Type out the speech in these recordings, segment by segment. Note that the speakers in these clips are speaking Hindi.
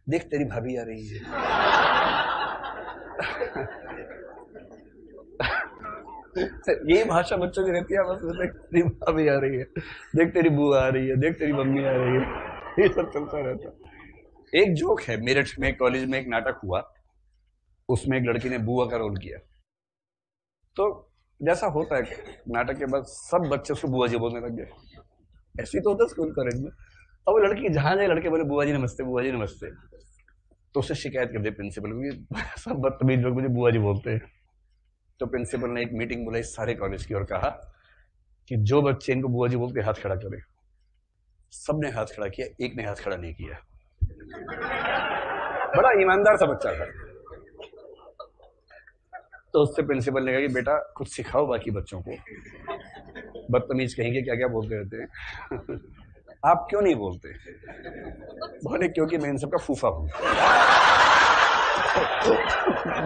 देख तेरी भाभी आ रही है। यही भाषा बच्चों की रहती है, बस देख तेरी भाभी आ रही है, देख तेरी बुआ आ रही है, देख तेरी मम्मी आ रही है, ये सब चलता रहता। एक जोक है, मेरठ में कॉलेज में एक नाटक हुआ, उसमें एक लड़की ने बुआ का रोल किया। तो जैसा होता है नाटक के बाद सब बच्चे उसको बुआ जी बोलने लग गए। ऐसे ही तो होता है स्कूल कॉलेज में। अब वो लड़की जहां जाए लड़के बोले बुआ जी नमस्ते, बुआ जी नमस्ते। तो उससे शिकायत कर दी प्रिंसिपल को, सब बदतमीज लोग मुझे बुआ जी बोलते हैं। तो प्रिंसिपल ने एक मीटिंग बुलाई सारे कॉलेज की और कहा कि जो बच्चे इनको बुआ जी बोलते हाथ खड़ा करे। सबने हाथ खड़ा किया, एक ने हाथ खड़ा नहीं किया। बड़ा ईमानदार सा बच्चा था। तो उससे प्रिंसिपल ने कहा कि बेटा कुछ सिखाओ बाकी बच्चों को, बदतमीज कहेंगे क्या क्या बोलते रहते हैं। आप क्यों नहीं बोलते? बोले क्योंकि मैं इन सबका फूफा हूं।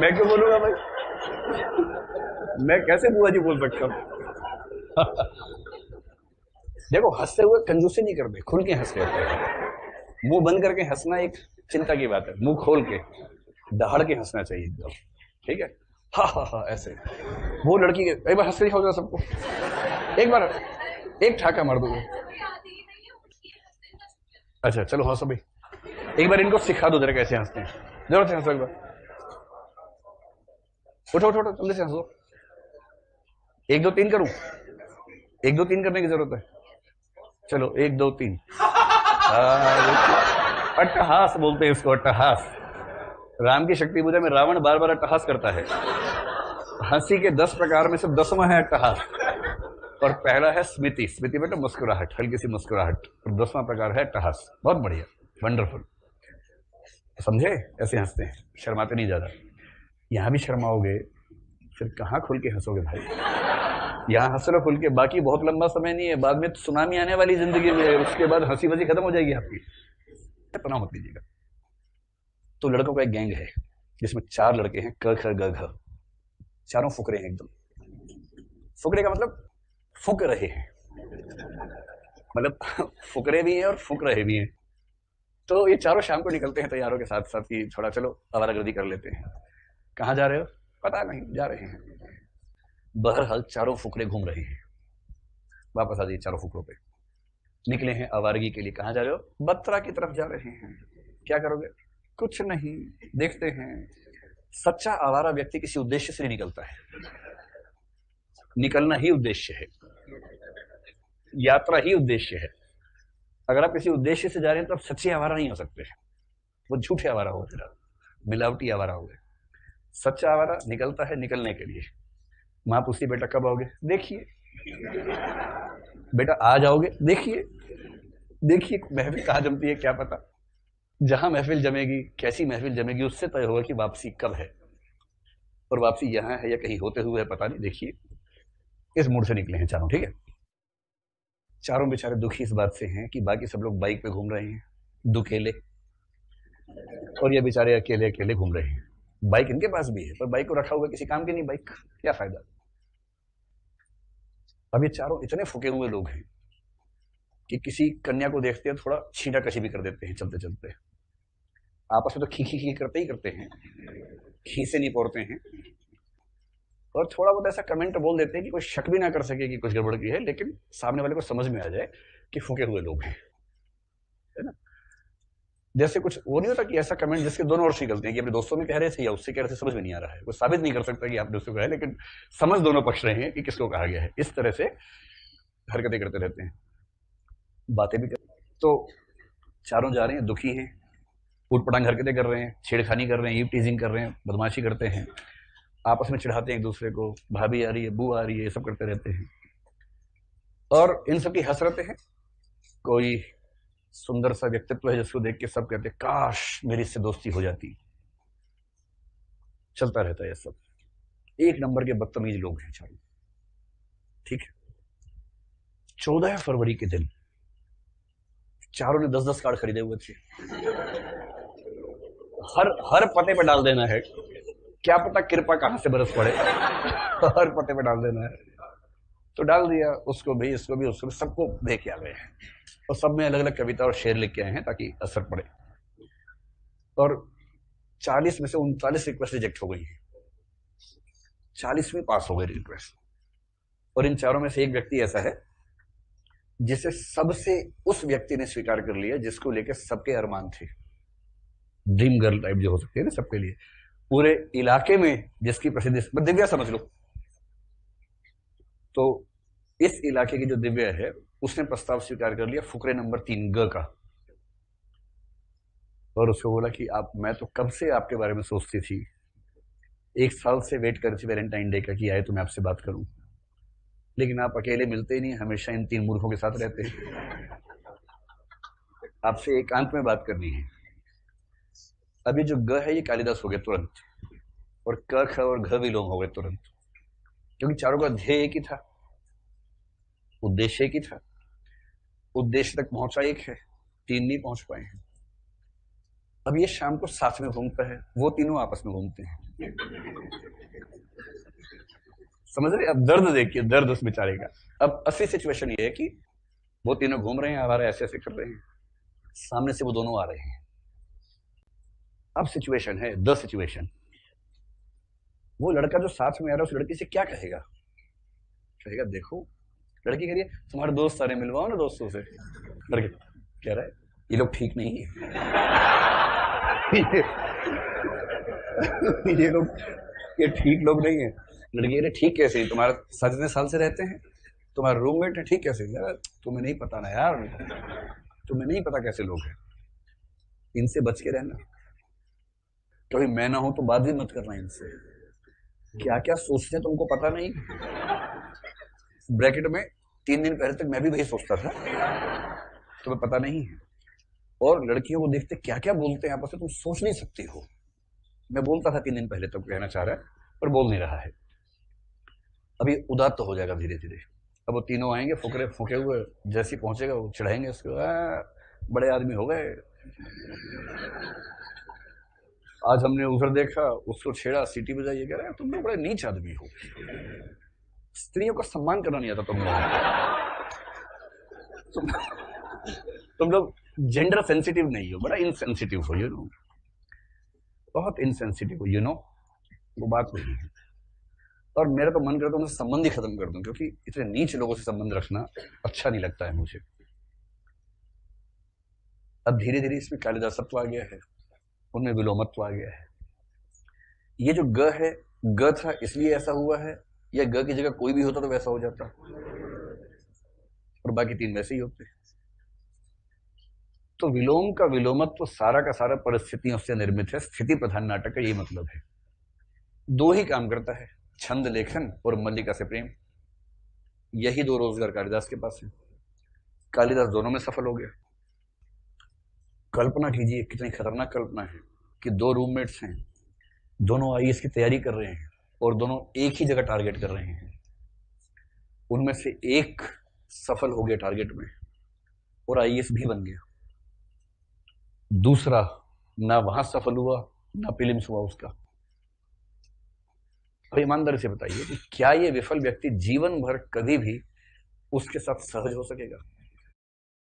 मैं क्यों बोलूंगा भाई, मैं कैसे बुआ जी बोल सकता हूँ? देखो हंसते हुए कंजूसी नहीं करते, खुल के हंस लेते हैं। मुंह बंद करके हंसना एक चिंता की बात है, मुंह खोल के दहाड़ के हंसना चाहिए एकदम। ठीक है, हा हा हा ऐसे। वो लड़की के एक बार हंस के दिखाओ जरा सबको, एक बार एक ठाका मार दो। अच्छा चलो हंसो भाई, एक बार इनको सिखा दो जरा कैसे हंसते हैं, जरूर से हंसो एक बार। उठो उठो उठो जल्दी से हंसो। एक दो तीन करूं? एक दो तीन करने की जरूरत है। चलो एक दो तीन। अट्टहास बोलते हैं इसको, अट्टहास। राम की शक्ति पूजा में रावण बार बार अट्टहास करता है। हंसी के 10 प्रकार में से 10वां है अट्टहास। और पहला है स्मिति, स्मिति बेटा मुस्कुराहट, हल्की सी मुस्कुराहट। और 10वां प्रकार है अट्टहास। बहुत बढ़िया, वंडरफुल। समझे? ऐसे हंसते हैं, शर्माते नहीं ज्यादा। यहां भी शर्माओगे फिर कहां खुल के हंसोगे भाई। यहाँ हंस लो खुल के, बाकी बहुत लंबा समय नहीं है, बाद में सुनामी आने वाली जिंदगी में, उसके बाद हंसी वसी खत्म हो जाएगी आपकी। तनाव मत लीजिएगा। तो लड़कों का एक गैंग है जिसमें 4 लड़के हैं, क ख ग घ। चारों फुकरे हैं एकदम। फुकरे का मतलब फुक रहे हैं, मतलब फुकरे भी हैं और फुक रहे भी हैं। तो ये चारों शाम को निकलते हैं तैयारों के साथ साथ कि थोड़ा चलो आवारागर्दी कर लेते हैं। कहाँ जा रहे हो? पता नहीं, जा रहे हैं। बहरहाल चारों फुकरे घूम रहे हैं। वापस आ जाइए चारों फुकरों पे। निकले हैं आवारगी के लिए। कहाँ जा रहे हो? बत्रा की तरफ जा रहे हैं। क्या करोगे? कुछ नहीं, देखते हैं। सच्चा आवारा व्यक्ति किसी उद्देश्य से नहीं निकलता है, निकलना ही उद्देश्य है, यात्रा ही उद्देश्य है। अगर आप किसी उद्देश्य से जा रहे हैं तो आप सच्चे आवारा नहीं हो सकते, वो झूठे आवारा हो गए, मिलावटी आवारा हो गए। सच्चा आवारा निकलता है निकलने के लिए। माँ पूछती बेटा कब आओगे? देखिए। बेटा आ जाओगे? देखिए। देखिए महफिल कहाँ जमती है क्या पता। जहां महफिल जमेगी, कैसी महफिल जमेगी, उससे तय होगा कि वापसी कब है। और वापसी यहाँ है या कहीं होते हुए है पता नहीं। देखिए इस मूड से निकले हैं चारों। ठीक है, चारों बेचारे दुखी इस बात से हैं कि बाकी सब लोग बाइक पे घूम रहे हैं दुकेले, और ये बेचारे अकेले अकेले घूम रहे हैं। बाइक इनके पास भी है पर बाइक को रखा हुआ किसी काम की नहीं, बाइक क्या फायदा। अब ये चारों इतने फुके हुए लोग हैं कि किसी कन्या को देखते हैं थोड़ा छींटा कशी भी कर देते हैं चलते चलते। आपस में तो खी खी खी करते ही करते हैं, खी से नहीं पोड़ते हैं। और थोड़ा बहुत ऐसा कमेंट बोल देते हैं कि कोई शक भी ना कर सके कि कुछ गड़बड़ की है, लेकिन सामने वाले को समझ में आ जाए कि फूके हुए लोग हैं, है ना। जैसे कुछ वो नहीं होता कि ऐसा कमेंट जिसके दोनों ओर से निकलते हैं कि अपने दोस्तों में कह रहे थे या उससे कह रहे थे, समझ में नहीं आ रहा है, वो साबित नहीं कर सकता कि आपने उसको कहा है, लेकिन समझ दोनों पक्ष रहे हैं कि किसको कहा गया है। इस तरह से हरकतें करते रहते हैं, बातें भी करते। तो चारों जा रहे हैं, दुखी हैं, उठपटांग हरकतें कर रहे हैं, छेड़खानी कर रहे हैं, टीजिंग कर रहे हैं, बदमाशी करते हैं, आपस में चिढ़ाते हैं एक दूसरे को, भाभी आ रही है, बू आ रही है, ये सब करते रहते हैं। और इन सब की हसरतें हैं। कोई सुंदर सा व्यक्तित्व है जिसको देख के सब कहते हैं काश मेरी इससे दोस्ती हो जाती। चलता रहता है ये सब। एक नंबर के बदतमीज लोग हैं चारों। ठीक है, 14 फरवरी के दिन चारों ने 10-10 कार्ड खरीदे हुए थे। हर हर पते पे डाल देना है, क्या पता कृपा कहां से बरस पड़े। हर पते पे डाल देना है। तो डाल दिया, उसको भी, इसको भी, उसको भी, सबको दे के आ गए हैं। और सब में अलग अलग कविता और शेर लिख के आए हैं ताकि असर पड़े। और 40 में से 39 रिक्वेस्ट रिजेक्ट हो गई है, 40वीं पास हो गई रिक्वेस्ट। और इन चारों में से एक व्यक्ति ऐसा है जिसे सबसे उस व्यक्ति ने स्वीकार कर लिया जिसको लेकर सबके अरमान थे, ड्रीम गर्ल टाइप जो हो सकती है ना सबके लिए, पूरे इलाके में जिसकी प्रसिद्धि, दिव्या समझ लो। तो इस इलाके की जो दिव्या है उसने प्रस्ताव स्वीकार कर लिया फुकरे नंबर 3 ग का, और उसको बोला कि आप, मैं तो कब से आपके बारे में सोचती थी, 1 साल से वेट कर रही थी वैलेंटाइन डे का कि आए तो मैं आपसे बात करूं, लेकिन आप अकेले मिलते ही नहीं, हमेशा इन 3 मूर्खों के साथ रहते हैं, आपसे एकांत में बात करनी है। अब ये जो ग है ये कालिदास हो गया तुरंत, और क ख और घ विलोम हो गए तुरंत, क्योंकि चारों का ध्येय एक ही था, उद्देश्य एक ही था, उद्देश्य तक पहुंचा एक है, 3 नहीं पहुंच पाए हैं। अब ये शाम को साथ में घूमता है, वो तीनों आपस में घूमते हैं। समझ रहे? अब दर्द देखिए, दर्द उस बेचारे का। अब असली सिचुएशन ये है कि वो तीनों घूम रहे हैं, हमारे ऐसे ऐसे कर रहे हैं, सामने से वो दोनों आ रहे हैं। अब सिचुएशन है द सिचुएशन, वो लड़का जो साथ में आ रहा है उस लड़की से क्या कहेगा? कहेगा देखो, लड़की कह रही है तुम्हारे दोस्त सारे मिलवाओ ना दोस्तों से, लड़के कह रहा है ये लोग ठीक नहीं है ये ठीक लोग नहीं है। लड़की कह रही ठीक कैसे, तुम्हारे साथ इतने साल से रहते हैं, तुम्हारा रूममेट है, ठीक कैसे? तुम्हें नहीं पता ना यार, तुम्हें नहीं पता कैसे लोग हैं, इनसे बच के रहना, कभी मैं ना हूं तो बात भी मत करना इनसे, क्या क्या सोचते हैं तुमको पता नहीं। ब्रैकेट में 3 दिन पहले तक मैं भी वही सोचता था, तुम्हें पता नहीं है। और लड़कियों को देखते क्या क्या बोलते हैं आपस में, तुम सोच नहीं सकती हो। मैं बोलता था 3 दिन पहले तक, कहना चाह रहा है पर बोल नहीं रहा है। अभी उदात तो हो जाएगा धीरे धीरे। अब वो तीनों आएंगे फुकरे फूके हुए, जैसे ही पहुंचेगा वो चढ़ाएंगे उसको, बड़े आदमी हो गए, आज हमने उधर देखा, उसको छेड़ा, सीटी बजाई, ये कह रहे हैं तुम लोग बड़े नीच आदमी हो, स्त्रियों का सम्मान करना नहीं आता तुम लोग, तुम लोग जेंडर सेंसिटिव नहीं हो, बड़ा इनसेंसिटिव हो, यू नो, बहुत इनसेंसिटिव हो, यू नो, वो बात नहीं है। और मेरा तो मन करता है उनसे संबंध ही खत्म कर दूं, क्योंकि इतने नीच लोगों से संबंध रखना अच्छा नहीं लगता है मुझे। अब धीरे धीरे इसमें कालिदासत्व आ गया है, उनमें विलोमत्व आ गया है। ये जो ग है, ग था इसलिए ऐसा हुआ है, या ग की जगह कोई भी होता तो वैसा हो जाता, और बाकी 3 वैसे ही होते। तो विलोम का विलोमत्व सारा का सारा परिस्थितियों से निर्मित है, स्थिति प्रधान नाटक का यही मतलब है। 2 ही काम करता है, छंद लेखन और मल्लिका से प्रेम, यही 2 रोजगार कालिदास के पास है। कालिदास दोनों में सफल हो गया। कल्पना कीजिए कितनी खतरनाक कल्पना है कि 2 रूममेट्स हैं, दोनों आईएएस की तैयारी कर रहे हैं और दोनों एक ही जगह टारगेट कर रहे हैं। उनमें से एक सफल हो गया टारगेट में और आईएएस भी बन गया, दूसरा ना वहां सफल हुआ ना प्रीलिम्स हुआ उसका। अब ईमानदारी से बताइए कि क्या ये विफल व्यक्ति जीवन भर कभी भी उसके साथ सहज हो सकेगा?